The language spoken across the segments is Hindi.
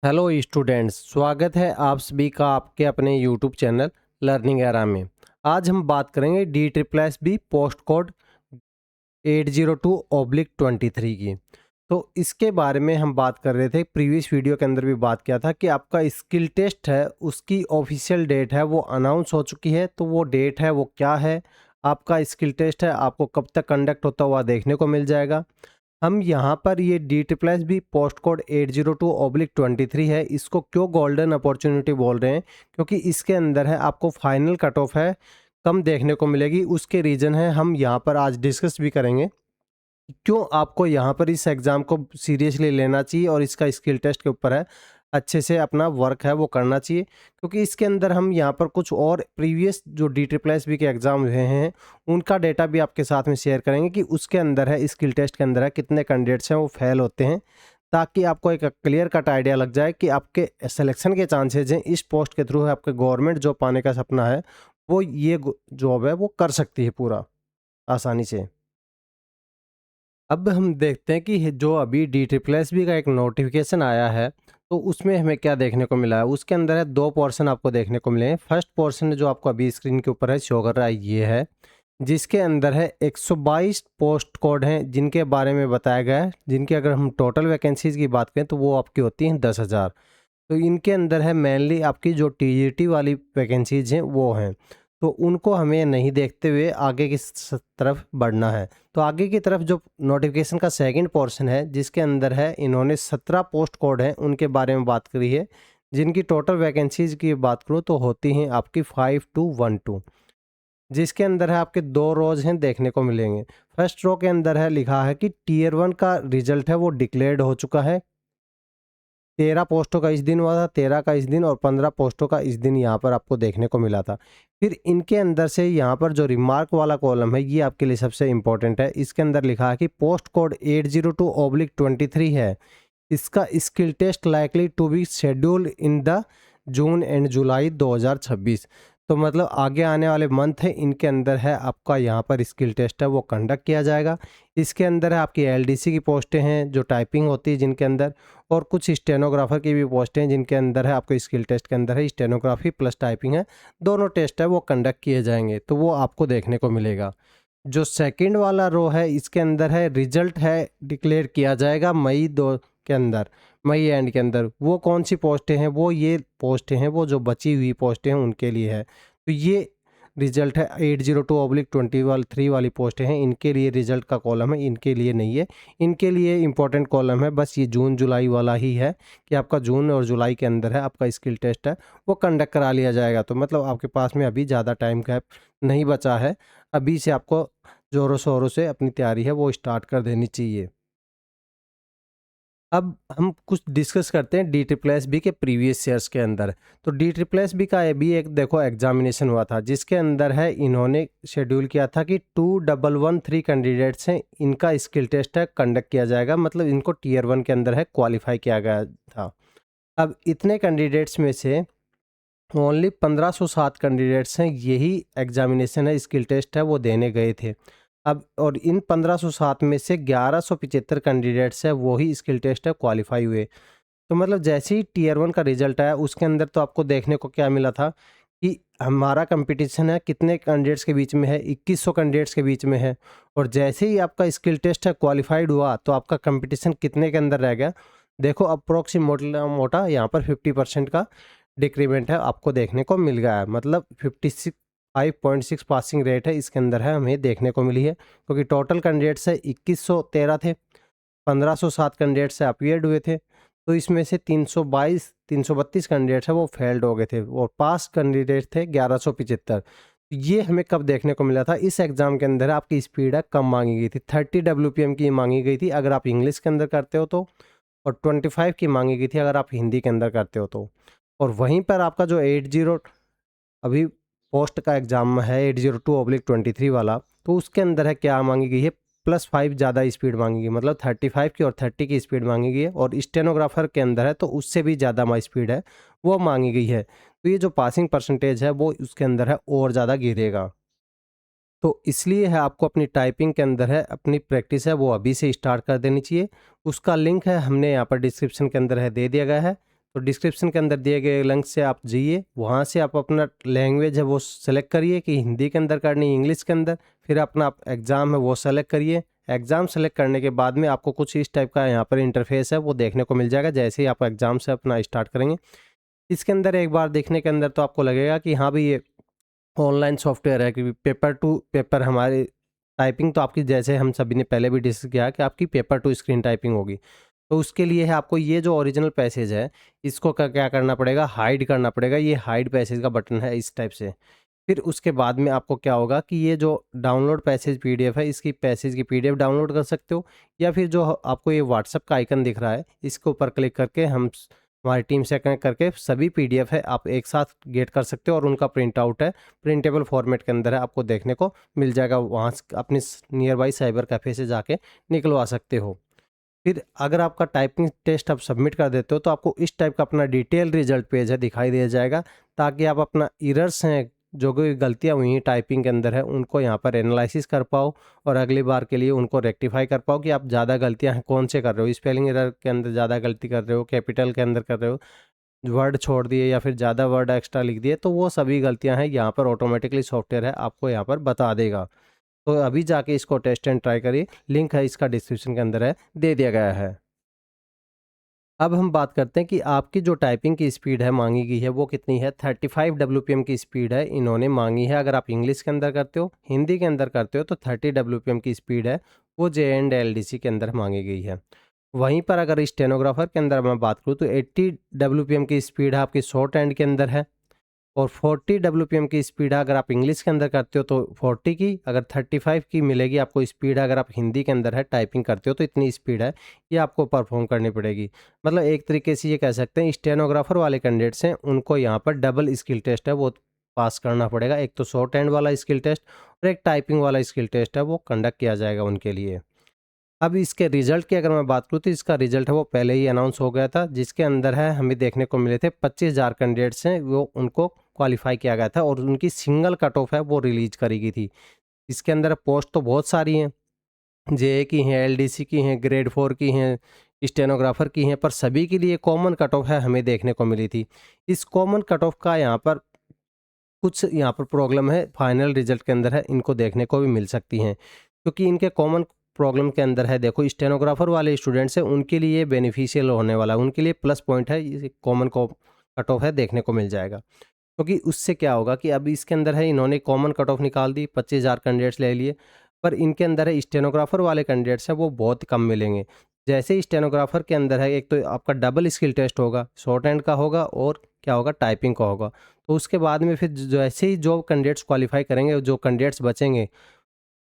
हेलो स्टूडेंट्स, स्वागत है आप सभी का आपके अपने यूट्यूब चैनल लर्निंग एरा में। आज हम बात करेंगे DSSB पोस्ट कोड 802/23 की। तो इसके बारे में हम बात कर रहे थे, प्रीवियस वीडियो के अंदर भी बात किया था कि आपका स्किल टेस्ट है उसकी ऑफिशियल डेट है वो अनाउंस हो चुकी है। तो वो डेट है वो क्या है, आपका स्किल टेस्ट है आपको कब तक कंडक्ट होता हुआ देखने को मिल जाएगा। हम यहाँ पर ये DSSB पोस्ट कोड 802/23 है, इसको क्यों गोल्डन अपॉर्चुनिटी बोल रहे हैं, क्योंकि इसके अंदर है आपको फाइनल कट ऑफ है कम देखने को मिलेगी। उसके रीज़न है हम यहाँ पर आज डिस्कस भी करेंगे क्यों आपको यहाँ पर इस एग्ज़ाम को सीरियसली लेना चाहिए और इसका स्किल टेस्ट के ऊपर है अच्छे से अपना वर्क है वो करना चाहिए। क्योंकि इसके अंदर हम यहाँ पर कुछ और प्रीवियस जो DSSB के एग्ज़ाम हुए हैं उनका डेटा भी आपके साथ में शेयर करेंगे कि उसके अंदर है स्किल टेस्ट के अंदर है कितने कैंडिडेट्स हैं वो फेल होते हैं, ताकि आपको एक क्लियर कट आइडिया लग जाए कि आपके सिलेक्शन के चांसेज हैं इस पोस्ट के थ्रू है आपके गवर्नमेंट जॉब पाने का सपना है वो ये जॉब है वो कर सकती है पूरा आसानी से। अब हम देखते हैं कि जो अभी DSSB का एक नोटिफिकेशन आया है तो उसमें हमें क्या देखने को मिला है। उसके अंदर है दो पोर्शन आपको देखने को मिले हैं। फर्स्ट पोर्शन जो आपको अभी स्क्रीन के ऊपर है शो कर रहा है ये है, जिसके अंदर है 122 पोस्ट कोड हैं जिनके बारे में बताया गया है, जिनकी अगर हम टोटल वैकेंसीज़ की बात करें तो वो आपकी होती हैं 10,000। तो इनके अंदर है मेनली आपकी जो TGT वाली वैकेंसीज हैं वो हैं, तो उनको हमें नहीं देखते हुए आगे की तरफ बढ़ना है। तो आगे की तरफ जो नोटिफिकेशन का सेकंड पोर्शन है जिसके अंदर है इन्होंने 17 पोस्ट कोड हैं उनके बारे में बात करी है, जिनकी टोटल वैकेंसीज की बात करूँ तो होती हैं आपकी 5212, जिसके अंदर है आपके दो रोज हैं देखने को मिलेंगे। फर्स्ट रो के अंदर है लिखा है कि टीयर 1 का रिजल्ट है वो डिक्लेयर्ड हो चुका है। 13 पोस्टों का इस दिन हुआ था, 13 का इस दिन और 15 पोस्टों का इस दिन यहाँ पर आपको देखने को मिला था। फिर इनके अंदर से यहाँ पर जो रिमार्क वाला कॉलम है ये आपके लिए सबसे इम्पोर्टेंट है। इसके अंदर लिखा है कि पोस्ट कोड 802/23 है, इसका skill test likely to be scheduled in the June and July 2026। तो मतलब आगे आने वाले मंथ है इनके अंदर है आपका यहाँ पर स्किल टेस्ट है वो कंडक्ट किया जाएगा। इसके अंदर है आपकी LDC की पोस्टें हैं जो टाइपिंग होती है जिनके अंदर, और कुछ स्टेनोग्राफर की भी पोस्टें हैं जिनके अंदर है आपको स्किल टेस्ट के अंदर है स्टेनोग्राफी प्लस टाइपिंग है, दोनों टेस्ट है वो कंडक्ट किए जाएंगे। तो वो आपको देखने को मिलेगा। जो सेकंड वाला रो है इसके अंदर है रिजल्ट है डिक्लेयर किया जाएगा मई 2 के अंदर, मई एंड के अंदर। वो कौन सी पोस्टें हैं, वो ये पोस्टें हैं वो जो बची हुई पोस्टें हैं उनके लिए है। तो ये रिजल्ट है 802/23 वाली पोस्टें हैं, इनके लिए रिजल्ट का कॉलम है, इनके लिए नहीं है। इनके लिए इंपॉर्टेंट कॉलम है बस ये जून जुलाई वाला ही है कि आपका जून और जुलाई के अंदर है आपका स्किल टेस्ट है वो कंडक्ट करा लिया जाएगा। तो मतलब आपके पास में अभी ज़्यादा टाइम गैप नहीं बचा है, अभी से आपको ज़ोरों शोरों से अपनी तैयारी है वो स्टार्ट कर देनी चाहिए। अब हम कुछ डिस्कस करते हैं DSSB के प्रीवियस ईयर्स के अंदर। तो DSSB का ये भी एक देखो एग्जामिनेशन हुआ था जिसके अंदर है इन्होंने शेड्यूल किया था कि 2113 कैंडिडेट्स हैं, इनका स्किल टेस्ट है कंडक्ट किया जाएगा, मतलब इनको टीयर 1 के अंदर है क्वालिफाई किया गया था। अब इतने कैंडिडेट्स में से ओनली 1507 कैंडिडेट्स हैं यही एग्जामिनेशन है स्किल टेस्ट है वो देने गए थे। अब और इन 1507 में से 1175 कैंडिडेट्स है वो ही स्किल टेस्ट है क्वालिफाई हुए। तो मतलब जैसे ही टीयर 1 का रिजल्ट आया उसके अंदर तो आपको देखने को क्या मिला था कि हमारा कंपटीशन है कितने कैंडिडेट्स के बीच में है, 2100 कैंडिडेट्स के बीच में है। और जैसे ही आपका स्किल टेस्ट है क्वालिफाइड हुआ तो आपका कंपटीशन कितने के अंदर रह गया, देखो अप्रोक्सीमेट मोटा यहाँ पर 50% का डिक्रीमेंट है आपको देखने को मिल गया है, मतलब 5.6 पासिंग रेट है इसके अंदर है हमें देखने को मिली है। क्योंकि टोटल कैंडिडेट्स है 2113 थे, 1507 कैंडिडेट्स से अपीयर्ड हुए थे, तो इसमें से 332 कैंडिडेट्स है वो फेल्ड हो गए थे और पास कैंडिडेट थे 1175। ये हमें कब देखने को मिला था, इस एग्ज़ाम के अंदर आपकी स्पीड है कम मांगी गई थी, 30 WPM की मांगी गई थी अगर आप इंग्लिश के अंदर करते हो तो, और 25 की मांगी गई थी अगर आप हिंदी के अंदर करते हो तो। और वहीं पर आपका जो 80 अभी पोस्ट का एग्ज़ाम है 802/23 वाला, तो उसके अंदर है क्या मांगी गई है, +5 ज़्यादा स्पीड मांगी गई, मतलब 35 की और 30 की स्पीड मांगी गई है। और स्टेनोग्राफर के अंदर है तो उससे भी ज़्यादा स्पीड है वो मांगी गई है। तो ये जो पासिंग परसेंटेज है वो उसके अंदर है और ज़्यादा गिरेगा। तो इसलिए है आपको अपनी टाइपिंग के अंदर है अपनी प्रैक्टिस है वो अभी से स्टार्ट कर देनी चाहिए। उसका लिंक है हमने यहाँ पर डिस्क्रिप्शन के अंदर है दे दिया गया है, तो डिस्क्रिप्शन के अंदर दिए गए लिंक से आप जाइए, वहाँ से आप अपना लैंग्वेज है वो सेलेक्ट करिए कि हिंदी के अंदर करनी है, इंग्लिश के अंदर, फिर अपना एग्ज़ाम है वो सेलेक्ट करिए। एग्ज़ाम सेलेक्ट करने के बाद में आपको कुछ इस टाइप का यहाँ पर इंटरफेस है वो देखने को मिल जाएगा जैसे ही आप एग्ज़ाम से अपना स्टार्ट करेंगे। इसके अंदर एक बार देखने के अंदर तो आपको लगेगा कि हाँ भाई ये ऑनलाइन सॉफ्टवेयर है, क्योंकि पेपर टू पेपर हमारी टाइपिंग तो आपकी, जैसे हम सभी ने पहले भी डिस्कस किया कि आपकी पेपर टू स्क्रीन टाइपिंग होगी। तो उसके लिए है आपको ये जो ओरिजिनल पैसेज है, इसको क्या करना पड़ेगा, हाइड करना पड़ेगा। ये हाइड पैसेज का बटन है इस टाइप से। फिर उसके बाद में आपको क्या होगा कि ये जो डाउनलोड पैसेज पीडीएफ है, इसकी पैसेज की पीडीएफ डाउनलोड कर सकते हो, या फिर जो आपको ये व्हाट्सएप का आइकन दिख रहा है, इसके ऊपर क्लिक करके हमारी टीम से कनेक्ट करके सभी पीडीएफ है आप एक साथ गेट कर सकते हो, और उनका प्रिंट आउट है प्रिंटेबल फॉर्मेट के अंदर है आपको देखने को मिल जाएगा। वहाँ से अपनी नियर बाई साइबर कैफ़े से जाके निकलवा सकते हो। फिर अगर आपका टाइपिंग टेस्ट आप सबमिट कर देते हो तो आपको इस टाइप का अपना डिटेल रिजल्ट पेज है दिखाई दे जाएगा, ताकि आप अपना एरर्स हैं जो कोई गलतियाँ हुई हैं टाइपिंग के अंदर है उनको यहाँ पर एनालिसिस कर पाओ, और अगली बार के लिए उनको रेक्टिफाई कर पाओ कि आप ज़्यादा गलतियाँ हैं कौन से कर रहे हो, स्पेलिंग एरर के अंदर ज़्यादा गलती कर रहे हो, कैपिटल के अंदर कर रहे हो, वर्ड छोड़ दिए या फिर ज़्यादा वर्ड एक्स्ट्रा लिख दिए, तो वो सभी गलतियाँ हैं यहाँ पर ऑटोमेटिकली सॉफ्टवेयर है आपको यहाँ पर बता देगा। तो अभी जाके इसको टेस्ट एंड ट्राई करिए, लिंक है इसका डिस्क्रिप्शन के अंदर है, दे दिया गया है। अब हम बात करते हैं कि आपकी जो टाइपिंग की स्पीड है मांगी गई है वो कितनी है। 35 डब्ल्यूपीएम की स्पीड है इन्होंने मांगी है। अगर आप इंग्लिश के अंदर करते हो, हिंदी के अंदर करते हो तो 30 डब्ल्यूपीएम की स्पीड है वो JNDLDC के अंदर मांगी गई है। वहीं पर अगर स्टेनोग्राफर के अंदर मैं बात करूँ तो 80 डब्ल्यूपीएम की स्पीड है आपकी शॉर्ट हैंड के अंदर है, और 40 डब्ल्यूपीएम की स्पीड है अगर आप इंग्लिश के अंदर करते हो तो 40 की, अगर 35 की मिलेगी आपको स्पीड है अगर आप हिंदी के अंदर है टाइपिंग करते हो तो इतनी स्पीड है ये आपको परफॉर्म करनी पड़ेगी। मतलब एक तरीके से ये कह सकते हैं स्टेनोग्राफर वाले कैंडिडेट्स हैं उनको यहाँ पर डबल स्किल टेस्ट है वो पास करना पड़ेगा। एक तो शॉर्ट हैंड वाला स्किल टेस्ट और एक टाइपिंग वाला स्किल टेस्ट है वो कंडक्ट किया जाएगा उनके लिए। अब इसके रिजल्ट की अगर मैं बात करूँ तो इसका रिजल्ट है वो पहले ही अनाउंस हो गया था, जिसके अंदर है हमें देखने को मिले थे 25,000 कैंडिडेट्स हैं वो उनको क्वालिफाई किया गया था, और उनकी सिंगल कट ऑफ है वो रिलीज करी गई थी। इसके अंदर पोस्ट तो बहुत सारी हैं, जेए की हैं, एलडीसी की हैं, ग्रेड 4 की हैं, स्टेनोग्राफर की हैं, पर सभी के लिए कॉमन कट ऑफ है हमें देखने को मिली थी। इस कॉमन कट ऑफ का यहाँ पर कुछ यहाँ पर प्रॉब्लम है फाइनल रिजल्ट के अंदर है, इनको देखने को भी मिल सकती हैं, क्योंकि इनके कॉमन प्रॉब्लम के अंदर है देखो स्टेनोग्राफर वाले स्टूडेंट्स हैं उनके लिए बेनिफिशियल होने वाला है, उनके लिए प्लस पॉइंट है, ये कॉमन को कट ऑफ है देखने को मिल जाएगा। क्योंकि उससे क्या होगा कि अब इसके अंदर है इन्होंने कॉमन कट ऑफ निकाल दी, 25,000 कैंडिडेट्स ले लिए, पर इनके अंदर है स्टेनोग्राफर वाले कैंडिडेट्स हैं वो बहुत कम मिलेंगे। जैसे ही स्टेनोग्राफर के अंदर है एक तो आपका डबल स्किल टेस्ट होगा, शॉर्ट हैंड का होगा और क्या होगा टाइपिंग का होगा। तो उसके बाद में फिर जैसे ही जो कैंडिडेट्स क्वालिफाई करेंगे, जो कैंडिडेट्स बचेंगे,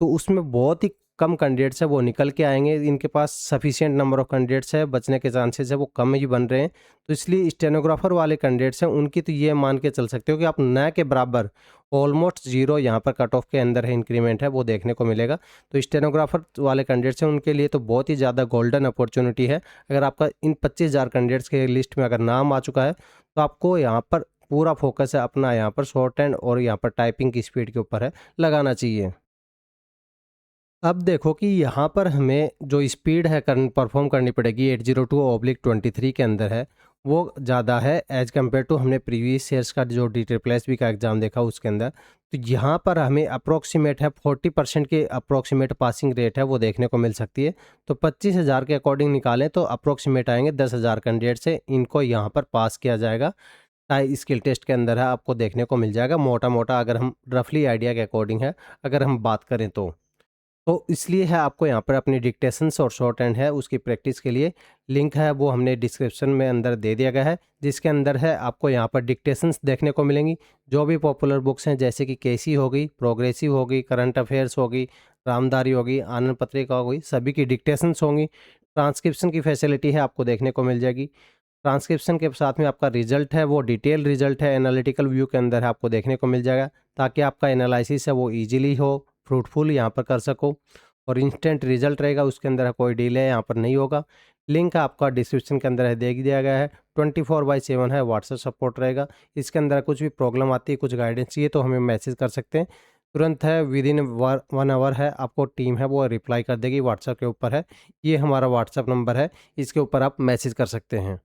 तो उसमें बहुत ही कम कैंडिडेट्स है वो निकल के आएँगे। इनके पास सफिशिएंट नंबर ऑफ कैंडिडेट्स है, बचने के चांसेस है वो कम ही बन रहे हैं। तो इसलिए स्टेनोग्राफर वाले कैंडिडेट्स हैं उनकी तो ये मान के चल सकते हो कि आप न के बराबर ऑलमोस्ट ज़ीरो यहाँ पर कट ऑफ के अंदर है इंक्रीमेंट है वो देखने को मिलेगा। तो स्टेनोग्राफर वाले कैंडिडेट्स हैं उनके लिए तो बहुत ही ज़्यादा गोल्डन अपॉर्च्युनिटी है। अगर आपका इन 25,000 कैंडिडेट्स के लिस्ट में अगर नाम आ चुका है, तो आपको यहाँ पर पूरा फोकस है अपना यहाँ पर शॉर्ट हैंड और यहाँ पर टाइपिंग की स्पीड के ऊपर है लगाना चाहिए। अब देखो कि यहाँ पर हमें जो स्पीड है परफॉर्म करनी पड़ेगी 802/23 के अंदर है वो ज़्यादा है एज़ कम्पेयर टू हमने प्रीवियस ईयर्स का जो DSSB का एग्ज़ाम देखा उसके अंदर। तो यहाँ पर हमें अप्रोक्सीमेट है 40% के अप्रोक्सीमेट पासिंग रेट है वो देखने को मिल सकती है। तो 25,000 के अकॉर्डिंग निकालें तो अप्रोक्सीमेट आएंगे 10,000 कैंडिडेट से, इनको यहाँ पर पास किया जाएगा। टाई स्किल टेस्ट के अंदर है आपको देखने को मिल जाएगा मोटा मोटा, अगर हम रफली आइडिया के अकॉर्डिंग है अगर हम बात करें तो इसलिए है आपको यहाँ पर अपनी डिक्टेशंस और शॉर्ट हैंड है उसकी प्रैक्टिस के लिए लिंक है वो हमने डिस्क्रिप्शन में अंदर दे दिया गया है, जिसके अंदर है आपको यहाँ पर डिक्टेशंस देखने को मिलेंगी। जो भी पॉपुलर बुक्स हैं जैसे कि केसी हो गई, प्रोग्रेसिव हो गई, करंट अफेयर्स हो गई, रामधारी हो गई, आनंद पत्रिका हो गई, सभी की डिक्टेशंस होंगी। ट्रांसक्रिप्शन की फैसिलिटी है आपको देखने को मिल जाएगी। ट्रांसक्रिप्शन के साथ में आपका रिजल्ट है वो डिटेल रिजल्ट है एनालिटिकल व्यू के अंदर है आपको देखने को मिल जाएगा, ताकि आपका एनालिसिस है वो ईजिली हो, फ्रूटफुल यहाँ पर कर सको, और इंस्टेंट रिजल्ट रहेगा उसके अंदर कोई डिले यहाँ पर नहीं होगा। लिंक आपका डिस्क्रिप्शन के अंदर है दे दिया गया है। 24/7 है व्हाट्सएप सपोर्ट रहेगा। इसके अंदर कुछ भी प्रॉब्लम आती है, कुछ गाइडेंस चाहिए तो हमें मैसेज कर सकते हैं, तुरंत है विद इन 1 आवर है आपको टीम है वो रिप्लाई कर देगी व्हाट्सएप के ऊपर है। ये हमारा व्हाट्सएप नंबर है, इसके ऊपर आप मैसेज कर सकते हैं।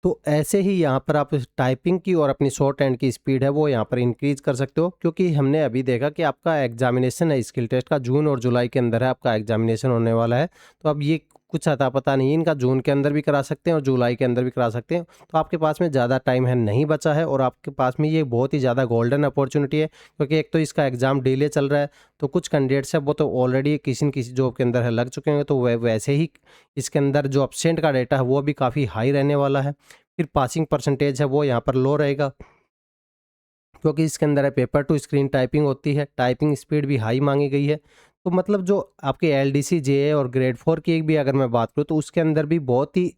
तो ऐसे ही यहाँ पर आप टाइपिंग की और अपनी शॉर्ट हैंड की स्पीड है वो यहाँ पर इंक्रीज़ कर सकते हो, क्योंकि हमने अभी देखा कि आपका एग्ज़ामिनेशन है स्किल टेस्ट का, जून और जुलाई के अंदर है आपका एग्ज़ामिनेशन होने वाला है। तो अब ये कुछ अता पता नहीं है, इनका जून के अंदर भी करा सकते हैं और जुलाई के अंदर भी करा सकते हैं। तो आपके पास में ज़्यादा टाइम है नहीं बचा है और आपके पास में ये बहुत ही ज़्यादा गोल्डन अपॉर्चुनिटी है, क्योंकि एक तो इसका एग्ज़ाम डिले चल रहा है, तो कुछ कैंडिडेट्स हैं वो तो ऑलरेडी किसी न किसी जॉब के अंदर है लग चुके हैं, तो वैसे ही इसके अंदर जो एब्सेंट का डेटा है वो भी काफ़ी हाई रहने वाला है। फिर पासिंग परसेंटेज है वो यहाँ पर लो रहेगा, क्योंकि इसके अंदर है पेपर टू स्क्रीन टाइपिंग होती है, टाइपिंग स्पीड भी हाई मांगी गई है। तो मतलब जो आपके एलडीसी, जेए और ग्रेड 4 की भी अगर मैं बात करूँ तो उसके अंदर भी बहुत ही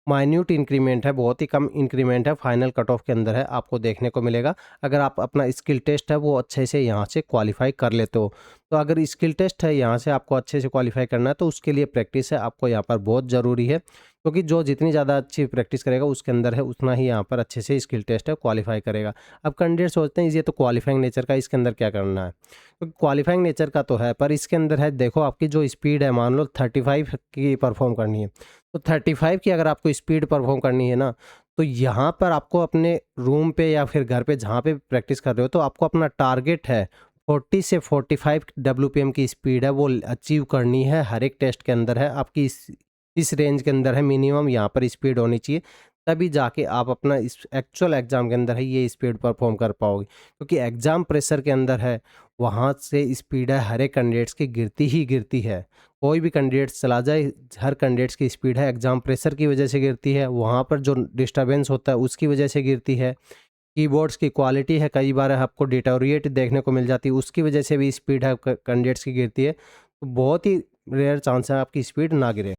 माइन्यूट इंक्रीमेंट है, बहुत ही कम इंक्रीमेंट है, फाइनल कट ऑफ के अंदर है, आपको देखने को मिलेगा। अगर आप अपना स्किल टेस्ट है वो अच्छे से यहाँ से क्वालिफाई कर लेते हो। तो अगर स्किल टेस्ट है यहाँ से आपको अच्छे से क्वालिफाई करना है तो उसके लिए प्रैक्टिस है आपको यहाँ पर बहुत ज़रूरी है, क्योंकि जो जितनी ज़्यादा अच्छी प्रैक्टिस करेगा उसके अंदर है उतना ही यहाँ पर अच्छे से स्किल टेस्ट है क्वालिफाई करेगा। अब कैंडिडेट सोचते हैं ये तो क्वालिफाइंग नेचर का, इसके अंदर क्या करना है, क्योंकि क्वालिफाइंग नेचर का तो है, पर इसके अंदर है देखो आपकी जो स्पीड है, मान लो 35 की परफॉर्म करनी है, तो 35 की अगर आपको स्पीड परफॉर्म करनी है ना, तो यहाँ पर आपको अपने रूम पे या फिर घर पे जहाँ पे प्रैक्टिस कर रहे हो तो आपको अपना टारगेट है 40 से 45 डब्ल्यूपीएम की स्पीड है वो अचीव करनी है, हर एक टेस्ट के अंदर है आपकी इस रेंज के अंदर है मिनिमम यहाँ पर स्पीड होनी चाहिए, तभी जाके आप अपना इस एक्चुअल एग्ज़ाम के अंदर है ये स्पीड परफॉर्म कर पाओगे, क्योंकि एग्ज़ाम प्रेशर के अंदर है वहाँ से स्पीड है हर एक कैंडिडेट्स की गिरती ही गिरती है। कोई भी कैंडिडेट्स चला जाए, हर कैंडिडेट्स की स्पीड है एग्ज़ाम प्रेशर की वजह से गिरती है, वहाँ पर जो डिस्टर्बेंस होता है उसकी वजह से गिरती है। कीबोर्ड्स की क्वालिटी है कई बार आपको डिटोरिएट देखने को मिल जाती है, उसकी वजह से भी स्पीड है कैंडिडेट्स की गिरती है। तो बहुत ही रेयर चांस है आपकी स्पीड ना गिरे।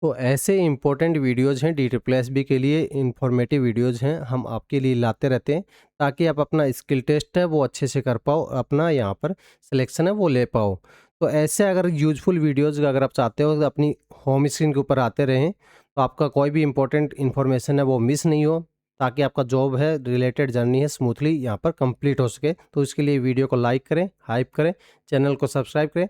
तो ऐसे इंपॉर्टेंट वीडियोज़ हैं DSSB के लिए, इंफॉर्मेटिव वीडियोज़ हैं, हम आपके लिए लाते रहते हैं ताकि आप अपना स्किल टेस्ट है वो अच्छे से कर पाओ, अपना यहाँ पर सिलेक्शन है वो ले पाओ। तो ऐसे अगर यूज़फुल वीडियोज़ अगर आप चाहते हो तो अपनी होम स्क्रीन के ऊपर आते रहें, तो आपका कोई भी इंपॉर्टेंट इन्फॉर्मेशन है वो मिस नहीं हो, ताकि आपका जॉब है रिलेटेड जर्नी है स्मूथली यहाँ पर कंप्लीट हो सके। तो इसके लिए वीडियो को लाइक करें, हाइप करें, चैनल को सब्सक्राइब करें।